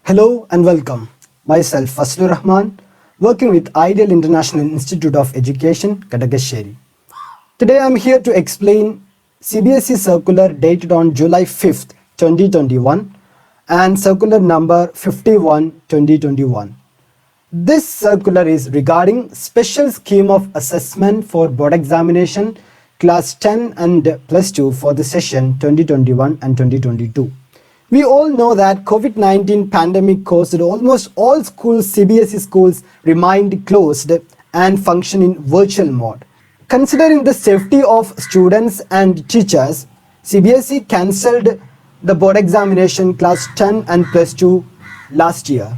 Hello and welcome. Myself Faslur Rahman, working with Ideal International Institute of Education, Kadagasheri. Today I am here to explain CBSE circular dated on July 5th, 2021 and circular number 51, 2021. This circular is regarding special scheme of assessment for board examination class 10 and plus 2 for the session 2021 and 2022. We all know that COVID-19 pandemic caused almost all schools, CBSE schools remained closed and function in virtual mode. Considering the safety of students and teachers, CBSE cancelled the board examination class 10 and plus 2 last year,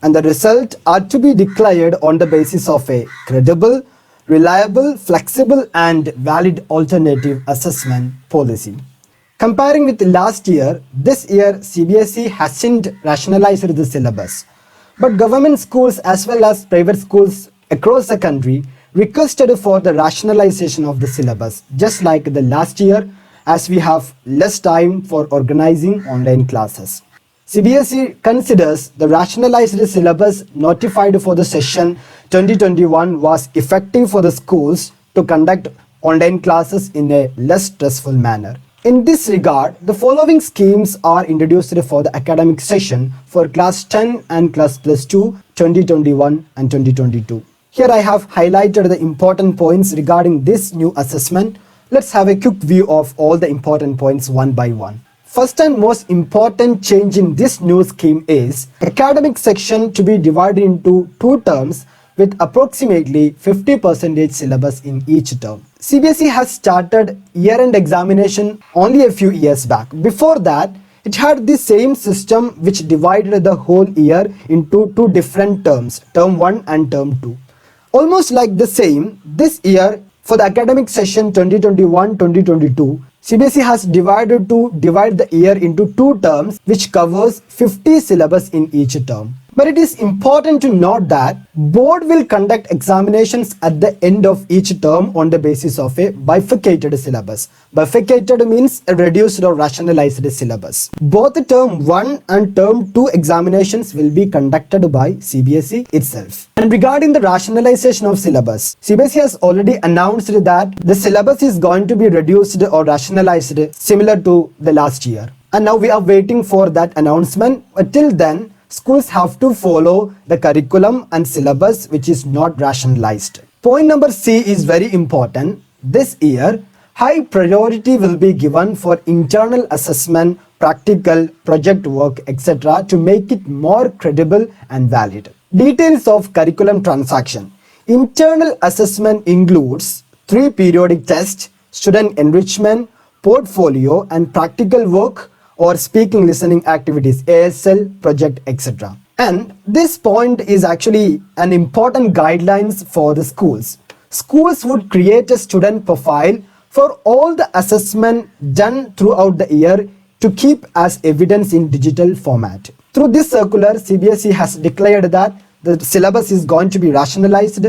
and the result are to be declared on the basis of a credible, reliable, flexible and valid alternative assessment policy. Comparing with last year, this year CBSE hasn't rationalized the syllabus, but government schools as well as private schools across the country requested for the rationalization of the syllabus, just like the last year, as we have less time for organizing online classes. CBSE considers the rationalized syllabus notified for the session 2021 was effective for the schools to conduct online classes in a less stressful manner. In this regard, the following schemes are introduced for the academic session for class 10 and class plus 2 2021 and 2022. Here I have highlighted the important points regarding this new assessment. Let's have a quick view of all the important points one by one. First and most important change in this new scheme is academic section to be divided into two terms with approximately 50% syllabus in each term. CBSE has started year-end examination only a few years back. Before that, it had the same system which divided the whole year into two different terms, term 1 and term 2. Almost like the same, this year for the academic session 2021-2022, CBSE has divide the year into two terms which covers 50 syllabus in each term. But it is important to note that board will conduct examinations at the end of each term on the basis of a bifurcated syllabus. Bifurcated means a reduced or rationalized syllabus. Both term 1 and term 2 examinations will be conducted by CBSE itself. And regarding the rationalization of syllabus, CBSE has already announced that the syllabus is going to be reduced or rationalized similar to the last year. And now we are waiting for that announcement. Till then, schools have to follow the curriculum and syllabus which is not rationalized. Point number C is very important. This year, high priority will be given for internal assessment, practical, project work, etc. to make it more credible and valid. Details of curriculum transaction. Internal assessment includes 3 periodic tests, student enrichment, portfolio and practical work or speaking listening activities, ASL, project, etc. And this point is actually an important guidelines for the schools. Schools would create a student profile for all the assessment done throughout the year to keep as evidence in digital format. Through this circular, CBSE has declared that the syllabus is going to be rationalized,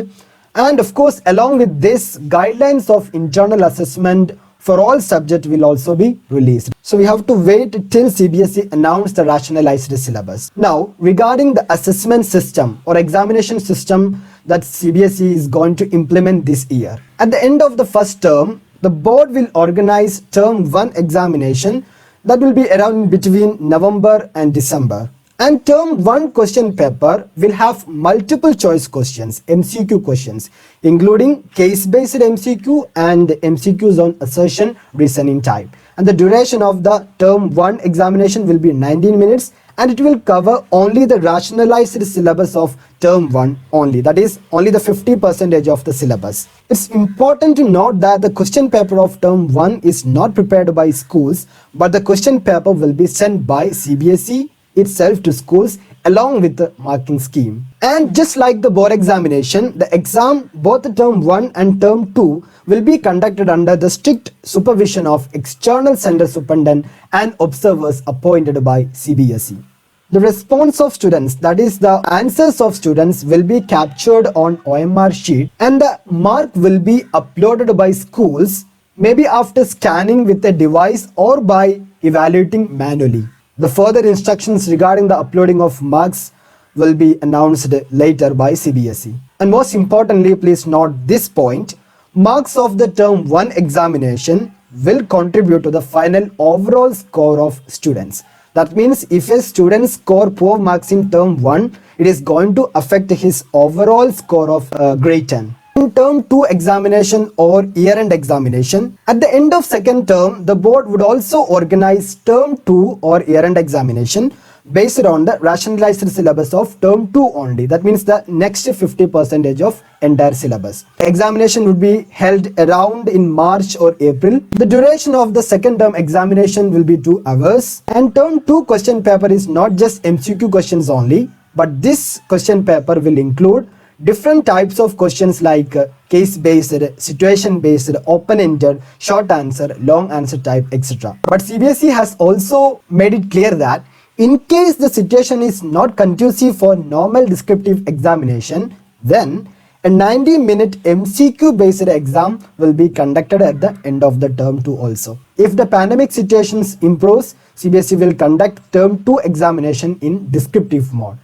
and of course along with this, guidelines of internal assessment for all subjects will also be released. So we have to wait till CBSE announced the rationalized syllabus. Now, regarding the assessment system or examination system that CBSE is going to implement this year. At the end of the first term, the board will organize term 1 examination that will be around between November and December. And term 1 question paper will have multiple choice questions, MCQ questions, including case-based MCQ and MCQs on assertion reasoning type. And the duration of the term 1 examination will be 19 minutes and it will cover only the rationalized syllabus of term 1 only. That is only the 50% of the syllabus. It's important to note that the question paper of term 1 is not prepared by schools, but the question paper will be sent by CBSE itself to schools along with the marking scheme. And just like the board examination, the exam, both the term 1 and term 2 will be conducted under the strict supervision of external center superintendent and observers appointed by CBSE. The response of students, that is the answers of students, will be captured on OMR sheet and the mark will be uploaded by schools, maybe after scanning with a device or by evaluating manually. The further instructions regarding the uploading of marks will be announced later by CBSE. And most importantly, please note this point: marks of the term 1 examination will contribute to the final overall score of students. That means if a student score poor marks in term 1, it is going to affect his overall score of grade 10. In term 2 examination or year-end examination, at the end of second term, the board would also organize term 2 or year-end examination based on the rationalized syllabus of term 2 only. That means the next 50% of entire syllabus. Examination would be held around in March or April. The duration of the second term examination will be 2 hours. And term 2 question paper is not just MCQ questions only, but this question paper will include different types of questions like case-based, situation-based, open-ended, short answer, long answer type, etc. But CBSE has also made it clear that in case the situation is not conducive for normal descriptive examination, then a 90-minute MCQ based exam will be conducted at the end of the term 2 also. If the pandemic situations improves, CBSE will conduct term 2 examination in descriptive mode.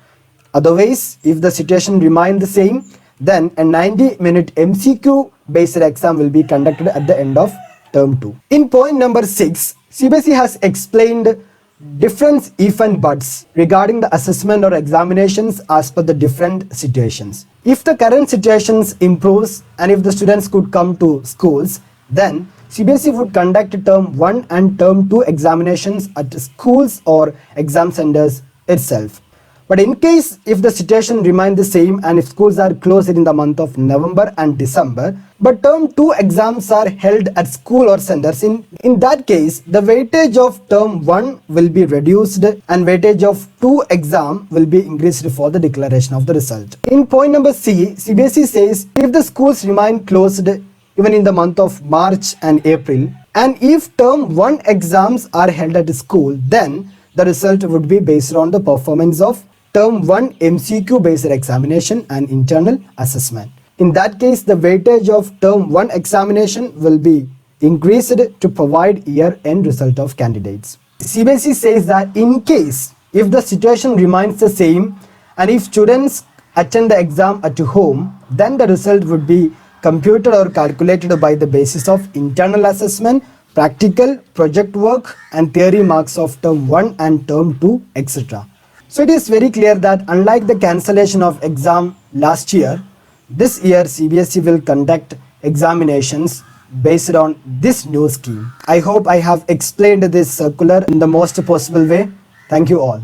Otherwise, if the situation remains the same, then a 90-minute MCQ based exam will be conducted at the end of term 2. In point number 6, CBSE has explained different if and buts regarding the assessment or examinations as per the different situations. If the current situations improves and if the students could come to schools, then CBSE would conduct term 1 and term 2 examinations at schools or exam centers itself. But in case if the situation remains the same and if schools are closed in the month of November and December, but term 2 exams are held at school or centers, in that case, the weightage of term 1 will be reduced and weightage of 2 exam will be increased for the declaration of the result. In point number C, CBSE says if the schools remain closed even in the month of March and April, and if term 1 exams are held at school, then the result would be based on the performance of term 1 MCQ based examination and internal assessment. In that case, the weightage of term 1 examination will be increased to provide year-end result of candidates. CBSE says that in case if the situation remains the same and if students attend the exam at home, then the result would be computed or calculated by the basis of internal assessment, practical, project work and theory marks of term 1 and term 2, etc. So it is very clear that unlike the cancellation of exam last year, this year CBSE will conduct examinations based on this new scheme. I hope I have explained this circular in the most possible way. Thank you all.